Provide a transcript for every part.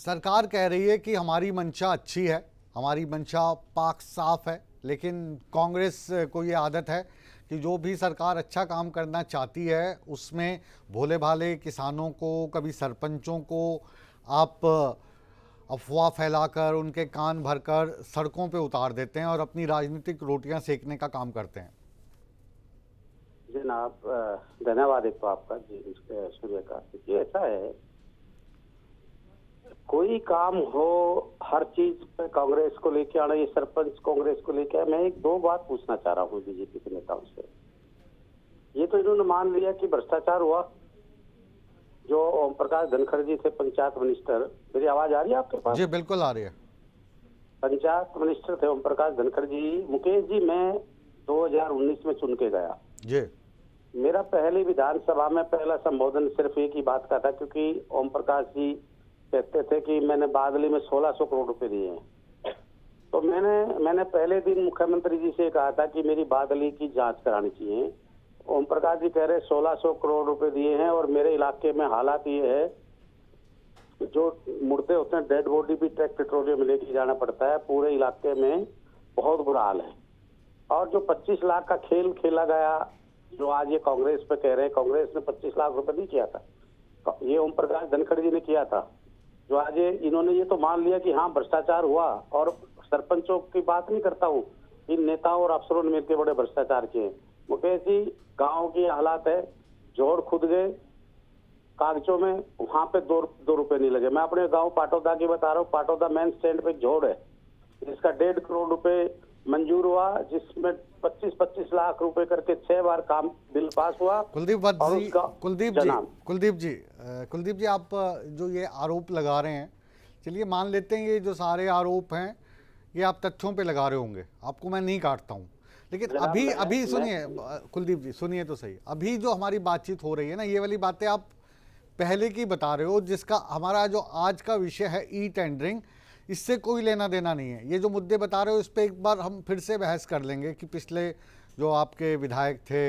सरकार कह रही है कि हमारी मंशा अच्छी है, हमारी मंशा पाक साफ है, लेकिन कांग्रेस को ये आदत है कि जो भी सरकार अच्छा काम करना चाहती है उसमें भोले भाले किसानों को, कभी सरपंचों को आप अफवाह फैलाकर उनके कान भरकर सड़कों पे उतार देते हैं और अपनी राजनीतिक रोटियां सेकने का काम करते हैं। जनाब, धन्यवाद एक तो आपका जी सूर्यकांत जी। ऐसा है, कोई काम हो हर चीज पे कांग्रेस को लेके आना, ये सरपंच कांग्रेस को लेके आए। मैं एक दो बात पूछना चाह रहा हूँ बीजेपी के नेताओं से। ये तो इन्होंने मान लिया कि भ्रष्टाचार हुआ। जो ओम प्रकाश धनखड़ जी थे पंचायत मिनिस्टर, मेरी आवाज आ रही है आपके पास? जी बिल्कुल आ रही है। पंचायत मिनिस्टर थे ओम प्रकाश धनखड़ जी। मुकेश जी, मैं 2019 में चुन के गया जी। मेरा पहली विधानसभा में पहला संबोधन सिर्फ एक ही बात का था, क्योंकि ओम प्रकाश जी कहते थे कि मैंने बादली में 1600 करोड़ रुपए दिए हैं। तो मैंने पहले दिन मुख्यमंत्री जी से कहा था कि मेरी बादली की जांच करानी चाहिए। ओम प्रकाश जी कह रहे 1600 करोड़ रुपए दिए हैं, और मेरे इलाके में हालात ये है, जो मुर्दे होते हैं, डेड बॉडी भी ट्रक पेट्रोलियम लेके जाना पड़ता है। पूरे इलाके में बहुत बुरा हाल है। और जो 25 लाख का खेल खेला गया, जो आज ये कांग्रेस पे कह रहे हैं, कांग्रेस ने 25 लाख रुपए नहीं किया था, ये ओम प्रकाश धनखड़ जी ने किया था। जो आज इन्होंने ये तो मान लिया कि हाँ भ्रष्टाचार हुआ। और सरपंचों की बात नहीं करता हूँ, इन नेताओं और अफसरों ने मिलकर बड़े भ्रष्टाचार किए। मुकेश जी, गाँव की हालात है, जोड़ खुद गए कागजों में, वहां पे दो रुपए नहीं लगे। मैं अपने गांव पाटौदा की बता रहा हूँ। पाटौदा मेन स्टैंड पे जोड़ है, जिसका 1.5 करोड़ रुपए मंजूर हुआ, जिसमें 25-25 लाख रुपए करके 6 बार काम बिल पास हुआ। कुलदीप जी, आप जो ये आरोप लगा रहे हैं, चलिए मान लेते हैं ये जो सारे आरोप हैं ये आप तथ्यों पे लगा रहे होंगे, आपको मैं नहीं काटता हूँ, लेकिन अभी सुनिए कुलदीप जी, सुनिए तो सही। अभी जो हमारी बातचीत हो रही है ना, ये वाली बातें आप पहले की बता रहे हो, जिसका हमारा जो आज का विषय है ई टेंडरिंग, इससे कोई लेना देना नहीं है। ये जो मुद्दे बता रहे हो इस पर एक बार हम फिर से बहस कर लेंगे कि पिछले जो आपके विधायक थे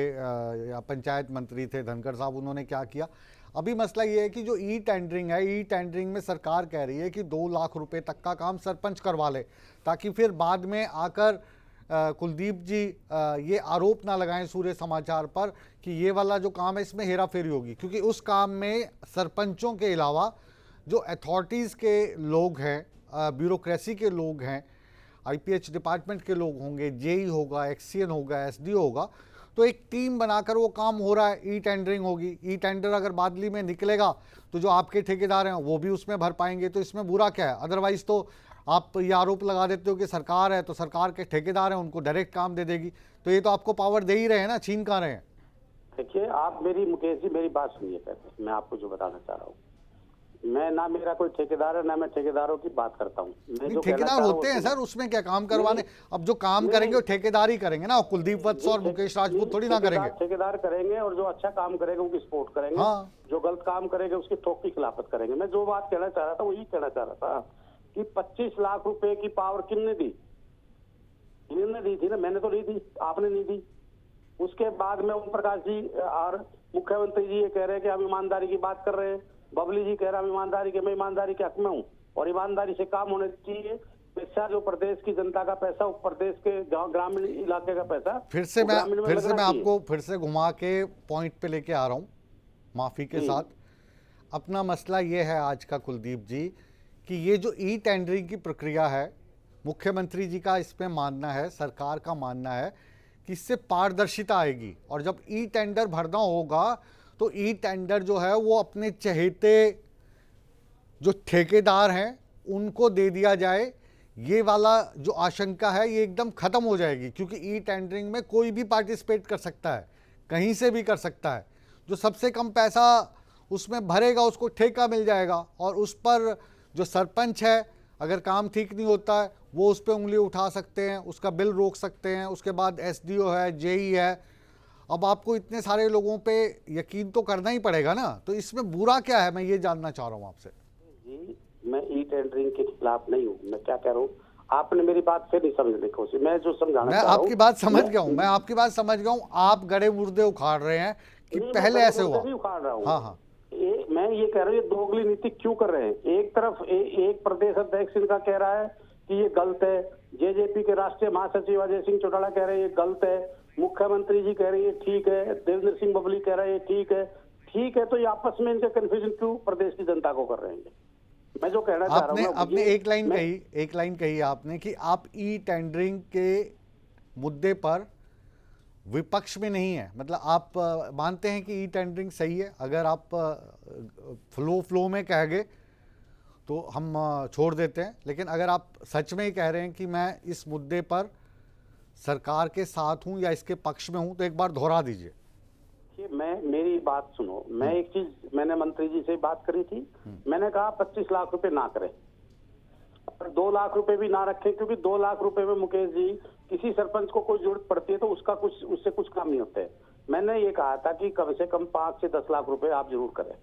या पंचायत मंत्री थे धनखड़ साहब, उन्होंने क्या किया। अभी मसला ये है कि जो ई टेंडरिंग है, ई टेंडरिंग में सरकार कह रही है कि 2 लाख रुपए तक का काम सरपंच करवा ले, ताकि फिर बाद में आकर कुलदीप जी ये आरोप ना लगाएं सूर्य समाचार पर कि ये वाला जो काम है इसमें हेरा फेरी होगी, क्योंकि उस काम में सरपंचों के अलावा जो अथॉरिटीज़ के लोग हैं, ब्यूरोक्रेसी के लोग हैं, आईपीएच डिपार्टमेंट के लोग होंगे, जेई होगा, एक्सीएन होगा, एसडीओ होगा, तो एक टीम बनाकर वो काम हो रहा है। ई टेंडरिंग होगी, ई टेंडर अगर बादली में निकलेगा तो जो आपके ठेकेदार हैं वो भी उसमें भर पाएंगे, तो इसमें बुरा क्या है। अदरवाइज तो आप ये आरोप लगा देते हो कि सरकार है तो सरकार के ठेकेदार हैं, उनको डायरेक्ट काम दे देगी, तो ये तो आपको पावर दे ही रहे हैं ना, छीन कहाँ रहे हैं। देखिए आप मुकेश जी मेरी बात सुनिए पहले। मैं आपको जो बताना चाह रहा हूँ, मैं ना मेरा कोई ठेकेदार है, ना मैं ठेकेदारों की बात करता हूँ। ठेकेदार होते हैं सर, उसमें क्या काम करवाने, अब जो काम करेंगे वो ठेकेदार ही करेंगे ना, कुलदीप वत्स और मुकेश राजपूत थोड़ी ना करेंगे। ठेकेदार करेंगे, और जो अच्छा काम करेगा उसकी सपोर्ट करेंगे। हाँ। जो गलत काम करेगा उसकी ठोक की खिलाफत करेंगे। मैं जो बात कहना चाह रहा था वही कहना चाह रहा था कि 25 लाख रुपए की पावर किसने दी? इन्होंने दी थी ना, मैंने तो नहीं दी, आपने नहीं दी। उसके बाद में ओम प्रकाश जी और मुख्यमंत्री जी ये कह रहे हैं कि हम ईमानदारी की बात कर रहे हैं। बबली जी कह रहा है ईमानदारी के, मैं ईमानदारी के हक में हूँ, और ईमानदारी से काम होने चाहिए। पैसा जो प्रदेश की जनता का पैसा, प्रदेश के ग्रामीण इलाके का पैसा, फिर से मैं आपको फिर से घुमा के पॉइंट पे लेके आ रहा हूँ, माफी के साथ। अपना मसला ये है आज का कुलदीप जी कि ये जो ई टेंडरिंग की प्रक्रिया है, मुख्यमंत्री जी का इसमें मानना है, सरकार का मानना है कि इससे पारदर्शिता आएगी, और जब ई टेंडर भरना होगा तो ई टेंडर जो है वो अपने चहेते जो ठेकेदार हैं उनको दे दिया जाए। ये वाला जो आशंका है ये एकदम ख़त्म हो जाएगी, क्योंकि ई टेंडरिंग में कोई भी पार्टिसिपेट कर सकता है, कहीं से भी कर सकता है। जो सबसे कम पैसा उसमें भरेगा उसको ठेका मिल जाएगा, और उस पर जो सरपंच है अगर काम ठीक नहीं होता है वो उस पर उंगली उठा सकते हैं, उसका बिल रोक सकते हैं। उसके बाद एसडीओ है, जेई है। अब आपको इतने सारे लोगों पे यकीन तो करना ही पड़ेगा ना, तो इसमें बुरा क्या है, मैं ये जानना चाह रहा हूँ आपसे। जी, मैं ई टेंडरिंग के खिलाफ नहीं हूँ। मैं क्या कह रहा हूँ, आपने मेरी बात फिर नहीं समझने की कोशिश। मैं जो समझाना चाह रहा हूँ, आपकी बात समझ गया हूँ, मैं आपकी बात समझ गया हूँ। आप गड़े मुर्दे उखाड़ रहे हैं कि पहले ऐसे हुआ। उखाड़ रहा हूँ। हाँ हाँ, मैं ये कह रहा हूँ, ये दोगली नीति क्यों कर रहे हैं? एक तरफ एक प्रदेश अध्यक्ष इनका कह रहा है कि ये गलत है, जेजेपी के राष्ट्रीय महासचिव अजय सिंह चौटाला कह रहे हैं ये गलत है, मुख्यमंत्री जी कह रहे हैं ये ठीक है, देवेंद्र सिंह बबली कह रहे हैं ये ठीक है। ठीक है, तो ये आपस में इनका कंफ्यूजन क्यों प्रदेश की जनता को कर रहे हैं? मैं जो कहना चाह रहा हूँ, आपने एक लाइन कही आपने कि आप ई टेंडरिंग के मुद्दे पर विपक्ष में नहीं है, मतलब आप मानते हैं कि ई टेंडरिंग सही है। अगर आप फ्लो में कह गए तो हम छोड़ देते हैं, लेकिन अगर आप सच में ही कह रहे हैं कि मैं इस मुद्दे पर सरकार के साथ हूं या इसके पक्ष में हूं, तो एक बार दोहरा दीजिए। मेरी बात सुनो, मैं एक चीज, मैंने मंत्री जी से बात करी थी, मैंने कहा 25 लाख रुपए ना करें, 2 लाख रुपए भी ना रखें, क्योंकि 2 लाख रुपए में मुकेश जी किसी सरपंच को कोई जरूरत पड़ती है तो उससे कुछ काम नहीं होते। मैंने ये कहा था कि कम से कम 5 से 10 लाख रुपए आप जरूर करें,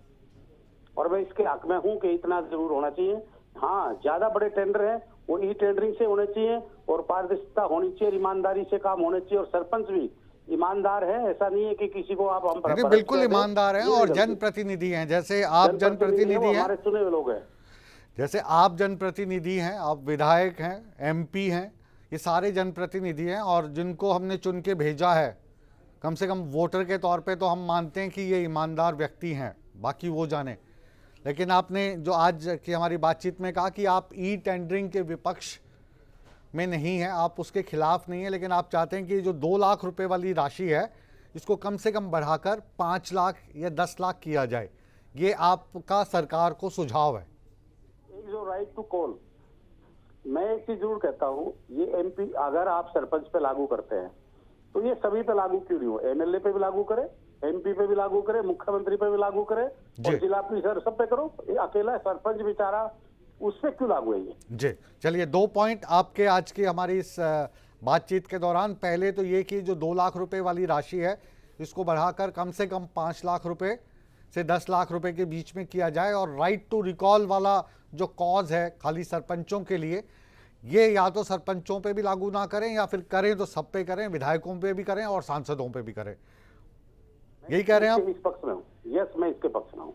और मैं इसके हक में हूं कि इतना जरूर होना चाहिए। हाँ, ज्यादा बड़े टेंडर है वो ई टेंडरिंग से होने चाहिए, और पारदर्शिता होनी चाहिए, ईमानदारी से काम होने चाहिए, और सरपंच भी ईमानदार है। ऐसा नहीं है कि किसी को आप हम बिल्कुल ईमानदार हैं और जनप्रतिनिधि हैं, जैसे आप जनप्रतिनिधि हैं, हमारे चुने हुए लोग हैं। जैसे आप जनप्रतिनिधि हैं, आप विधायक हैं, एमपी हैं, ये सारे जनप्रतिनिधि हैं, और जिनको हमने चुन के भेजा है, कम से कम वोटर के तौर पे तो हम मानते हैं कि ये ईमानदार व्यक्ति हैं, बाकी वो जाने। लेकिन आपने जो आज की हमारी बातचीत में कहा कि आप ई टेंडरिंग के विपक्ष में नहीं है, आप उसके खिलाफ नहीं है, लेकिन आप चाहते हैं कि जो 2 लाख रुपए वाली राशि है इसको कम से कम बढ़ाकर 5 लाख या 10 लाख किया जाए, ये आपका सरकार को सुझाव है। जो राइट टू कॉल, मैं एक चीज जरूर कहता हूँ, ये एमपी अगर आप सरपंच पे लागू करते हैं तो ये सभी पे लागू क्यों नहीं हो? एमएलए पे भी लागू करें, एमपी पे भी लागू करें, मुख्यमंत्री पे भी लागू करें, और जिला परिषद सब पे करो। अकेला सरपंच बेचारा, उस पे क्यों लागू है ये? जी, चलिए 2 पॉइंट आपके आज की हमारी इस बातचीत के दौरान। पहले तो ये कि जो 2 लाख रुपए वाली राशि है इसको बढ़ाकर कम से कम 5 लाख रुपए से 10 लाख रुपए के बीच में किया जाए, और राइट टू रिकॉल वाला जो कॉज है खाली सरपंचों के लिए, ये या तो सरपंचों पे भी लागू ना करें, या फिर करें तो सब पे करें, विधायकों पे भी करें और सांसदों पे भी करें। यही कह रहे हैं आप? इस पक्ष में हूँ। यस, मैं इसके पक्ष में हूँ।